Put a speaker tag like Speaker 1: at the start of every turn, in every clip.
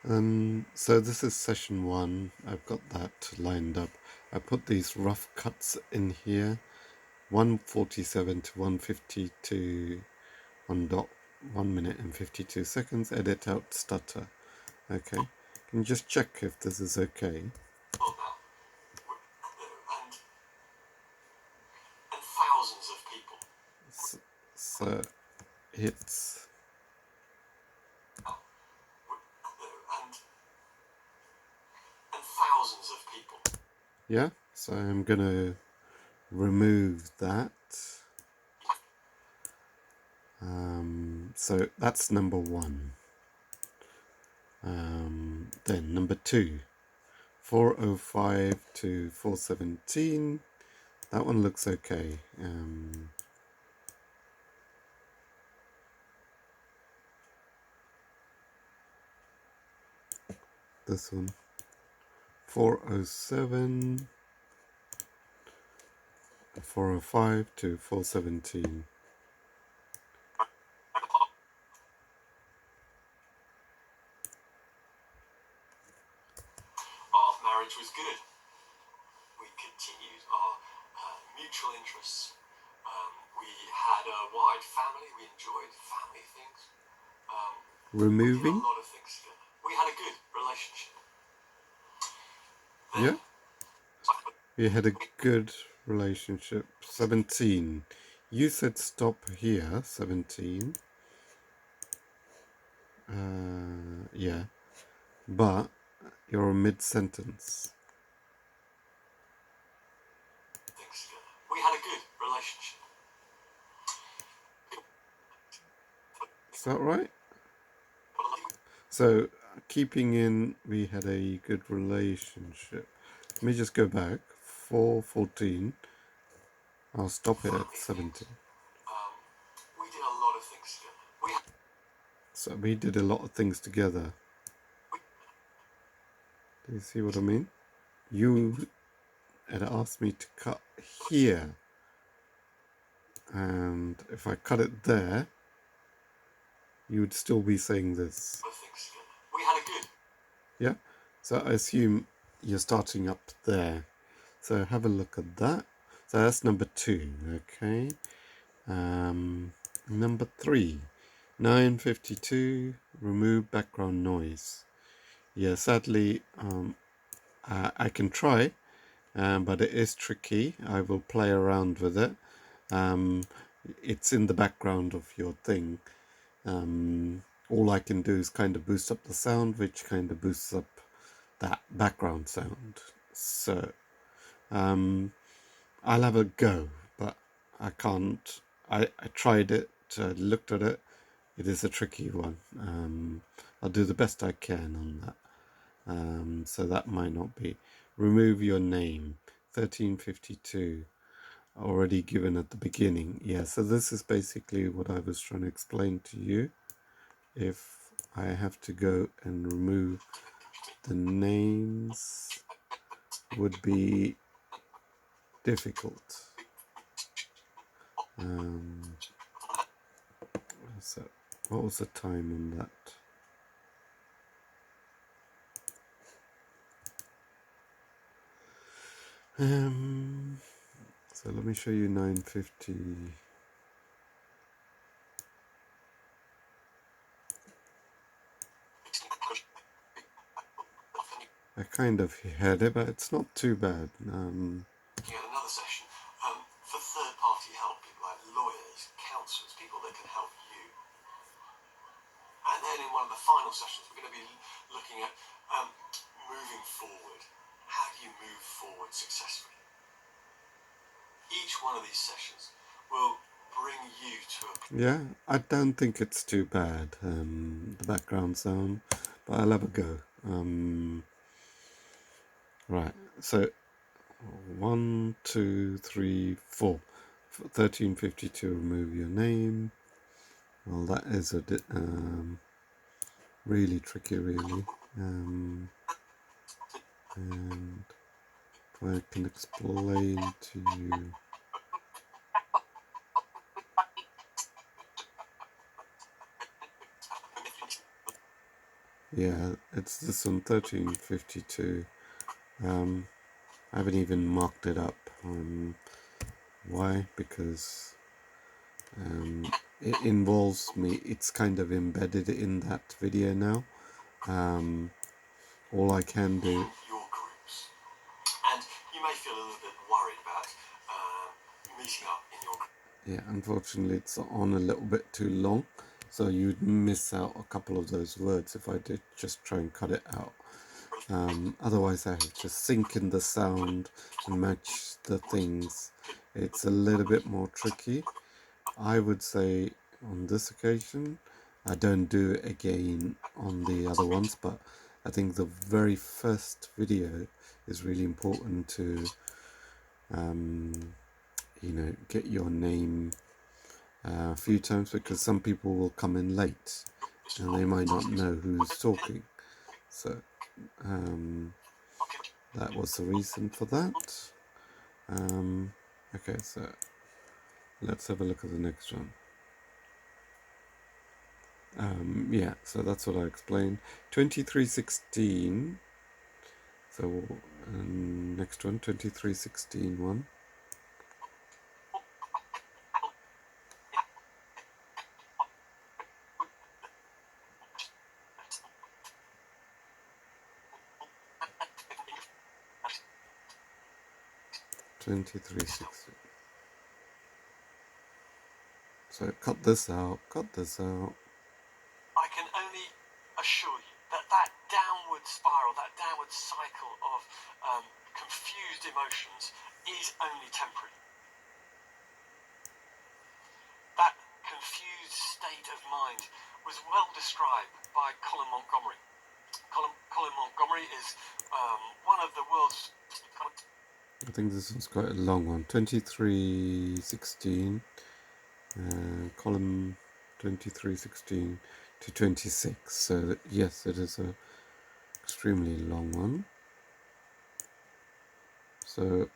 Speaker 1: So this is session 1. I've got that lined up. I put these rough cuts in here, 147 to 150 to 1 minute and 52 seconds. Edit out stutter. Okay, can you just check if this is okay?
Speaker 2: And thousands of people.
Speaker 1: So it's
Speaker 2: And thousands of people.
Speaker 1: yeah. So I'm gonna remove that. So that's number 1. Then number 2, 405 to 417. That one looks okay. This one, 407, 405 to 417.
Speaker 2: Our marriage was good. We continued our mutual interests. We had a wide family. We enjoyed family things.
Speaker 1: Removing?
Speaker 2: We did a lot of things together. We had a good relationship.
Speaker 1: Yeah. We had a good relationship. 17. You said stop here, 17. Yeah. But you're mid-sentence.
Speaker 2: We had a good relationship.
Speaker 1: Is that right? So, keeping in, we had a good relationship. Let me just go back. 414. I'll stop it at 17.
Speaker 2: We did a lot of things together.
Speaker 1: So we did a lot of things together. Do you see what I mean? You had asked me to cut here. And if I cut it there, you would still be saying this.
Speaker 2: We had a good.
Speaker 1: Yeah? So I assume you're starting up there. So have a look at that. So that's number 2, okay? Number 3, 952, remove background noise. Yeah, sadly, I can try, but it is tricky. I will play around with it. It's in the background of your thing. All I can do is kind of boost up the sound, which kind of boosts up that background sound. So I'll have a go, but I can't. I tried it, looked at it. It is a tricky one. I'll do the best I can on that. So that might not be. Remove your name, 1352, already given at the beginning. Yeah, so this is basically what I was trying to explain to you. If I have to go and remove the names, would be difficult. So what was the time on that? So let me show you 950. I kind of had it, but it's not too bad.
Speaker 2: You had another session for third-party help, people like lawyers, counsellors, people that can help you. And then in one of the final sessions, we're going to be looking at moving forward. How do you move forward successfully? Each one of these sessions will bring you to a...
Speaker 1: Yeah, I don't think it's too bad, the background sound, but I'll have a go. Right, so 1, 2, 3, 4. 1352, remove your name. Well, that is a really tricky, really. And I can explain to you. Yeah, it's this one, 1352. I haven't even marked it up. Why? Because it involves me. It's kind of embedded in that video now. All I can do.
Speaker 2: Your groups, and you may feel a little bit worried about meeting up in your group.
Speaker 1: Yeah, unfortunately, it's on a little bit too long, so you'd miss out a couple of those words if I did just try and cut it out. Otherwise, I have to sync in the sound and match the things. It's a little bit more tricky. I would say on this occasion, I don't do it again on the other ones, but I think the very first video is really important to, get your name a few times, because some people will come in late and they might not know who's talking. So that was the reason for that. Okay, so let's have a look at the next one. Yeah, so that's what I explained. 2316. So next one, 2316 one. So cut this out,
Speaker 2: I can only assure you that that downward spiral, that downward cycle of confused emotions is only temporary. That confused state of mind was well described by Colin Montgomery. Colin Montgomery is one of the world's...
Speaker 1: I think this one's quite a long one. 2316. Column 2316 to 26. So yes, it is a extremely long one. So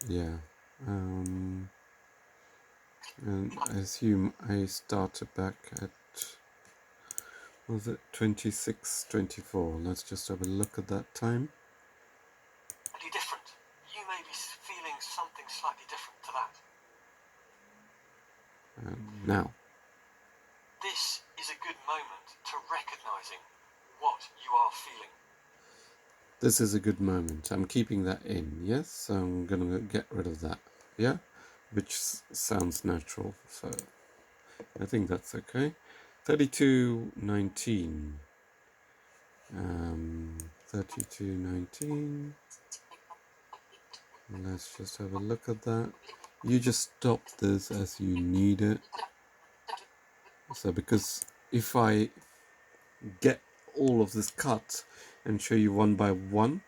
Speaker 1: yeah, and I assume I started back at, was it 26:24? Let's just have a look at that time.
Speaker 2: different. You may be feeling something slightly different to that.
Speaker 1: Now.
Speaker 2: This is a good moment to recognizing what you are feeling.
Speaker 1: This is a good moment. I'm keeping that in, yes? So I'm going to get rid of that, yeah? Which sounds natural, so I think that's okay. 3219. 3219. Let's just have a look at that. You just stop this as you need it. So because if I get all of this cut and show you one by one,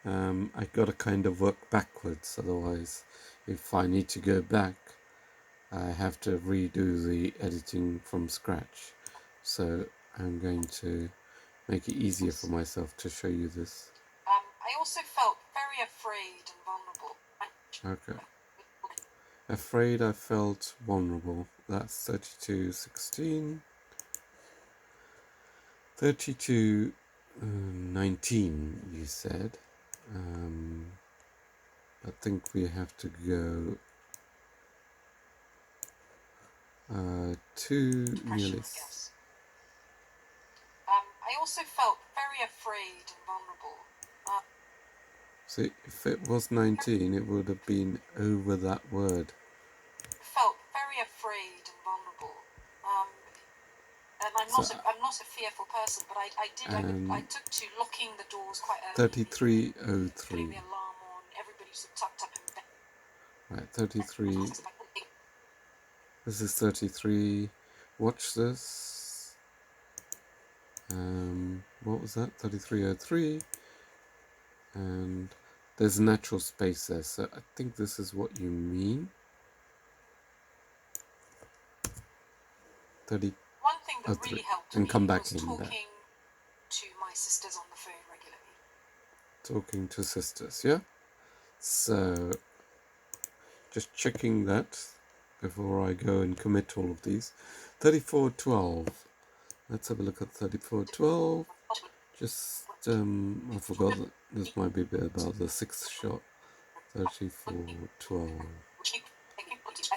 Speaker 1: I gotta kind of work backwards. Otherwise, if I need to go back, I have to redo the editing from scratch. So I'm going to make it easier for myself to show you this.
Speaker 2: I also felt very afraid and vulnerable.
Speaker 1: Okay. Afraid, I felt vulnerable. That's 3216. 3219, you said. I think we have to go to nearly.
Speaker 2: I also felt very afraid and vulnerable.
Speaker 1: See, if it was 19, it would have been over that word.
Speaker 2: Felt very afraid and vulnerable. And I'm not a fearful person, but I took to locking the doors quite early.
Speaker 1: 3303.
Speaker 2: Putting the alarm on. Everybody's tucked up in bed.
Speaker 1: Right, 33. This is 33. Watch this. What was that? 3303. And there's a natural space there, so I think this is what you mean. 30.
Speaker 2: One thing that really helped
Speaker 1: and
Speaker 2: me
Speaker 1: come back
Speaker 2: was
Speaker 1: in
Speaker 2: talking
Speaker 1: there.
Speaker 2: to my sisters on the phone regularly.
Speaker 1: Talking to sisters, yeah? So just checking that before I go and commit all of these. 3412. Let's have a look at 3412. Just I forgot that this might be a bit about the sixth shot. 3412.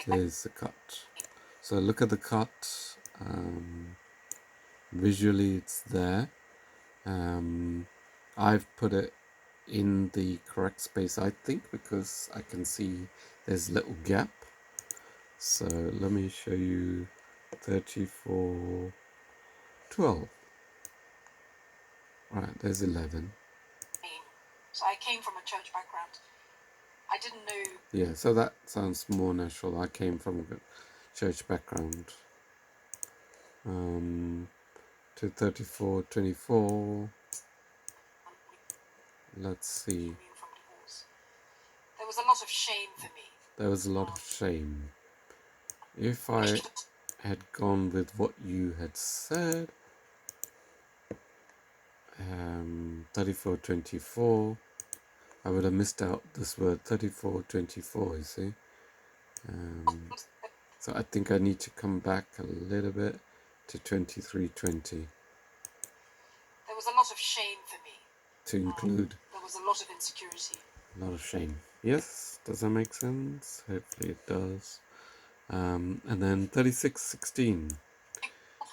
Speaker 1: There's the cut. So look at the cut. Visually it's there. I've put it in the correct space, I think, because I can see there's a little gap. So let me show you 3412. Right, there's 11.
Speaker 2: So I came from a church background. I didn't know.
Speaker 1: Yeah, so that sounds more natural. I came from a church background. To 3424. Let's see.
Speaker 2: There was a lot of shame for me.
Speaker 1: There was a lot of shame. If I had gone with what you had said, 3424, I would have missed out this word 3424, you see. So I think I need to come back a little bit to 2320.
Speaker 2: There was a lot of shame for me.
Speaker 1: To include.
Speaker 2: There was a lot of insecurity.
Speaker 1: A lot of shame. Yes, does that make sense? Hopefully it does. And then 3616.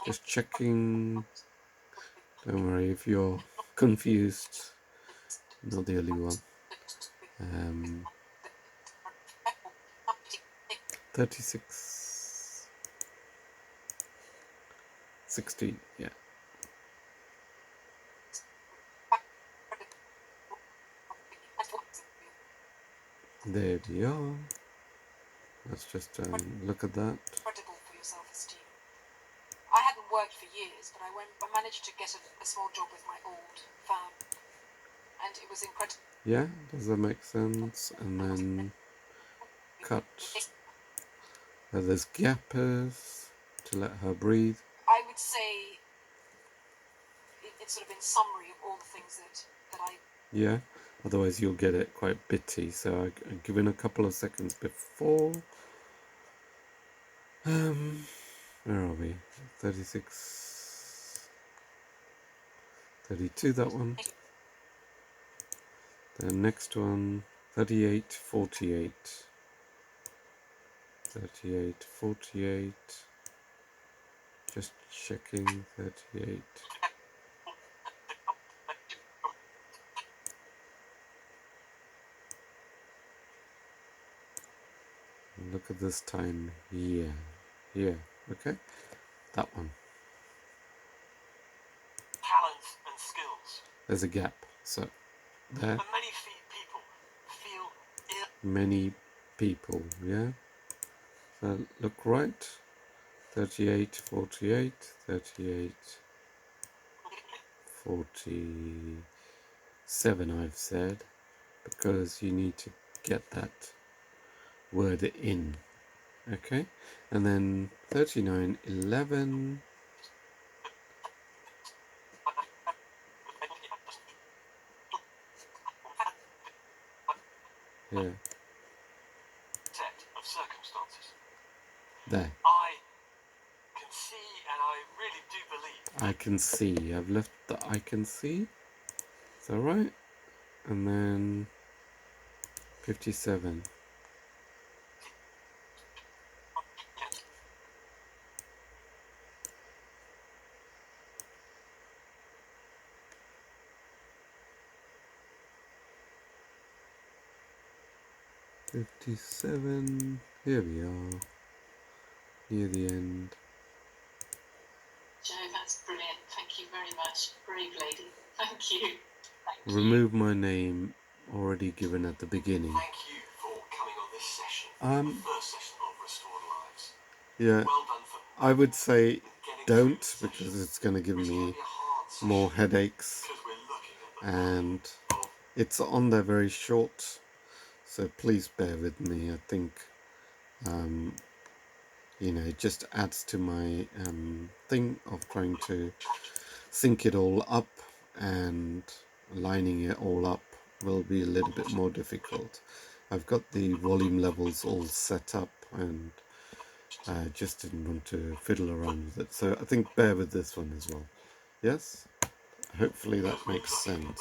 Speaker 1: Just checking. Don't worry if you're confused. Not the only one. 3616. Yeah. There we are. Let's just look at that.
Speaker 2: Incredible for your self-esteem. I hadn't worked for years, but I managed to get a small job with my old firm, and it was incredible.
Speaker 1: Yeah, does that make sense? And then cut where this gap is to let her breathe.
Speaker 2: I would say it's sort of in summary of all the things that I.
Speaker 1: Yeah, otherwise you'll get it quite bitty. So I've given a couple of seconds before. Where are we? 36, 32, that one. The next one, 38, 48. 38, 48. Just checking, 38. Look at this time here. Here, okay? That one.
Speaker 2: Talents and skills.
Speaker 1: There's a gap, so there.
Speaker 2: But many people feel ill.
Speaker 1: Many people, yeah? So look right. 38, 48, 38, 47 I've said, because you need to get that word in. Okay, and then 39, 11. Yeah.
Speaker 2: Set of circumstances.
Speaker 1: There.
Speaker 2: I can see, and I really do believe.
Speaker 1: I can see. I've left the I can see. Is that right? And then 57. Here we are, near the end.
Speaker 2: Joe, that's brilliant. Thank you very much. Brave lady. Thank you.
Speaker 1: Remove my name already given at the beginning.
Speaker 2: Thank you for coming on this session. The first session of Restored Lives.
Speaker 1: Yeah,
Speaker 2: Well done for
Speaker 1: I would say don't, because it's going to give me more headaches, and it's on there very short, so please bear with me. I think it just adds to my thing of trying to sync it all up and lining it all up will be a little bit more difficult. I've got the volume levels all set up and I just didn't want to fiddle around with it. So I think bear with this one as well. Yes? Hopefully that makes sense.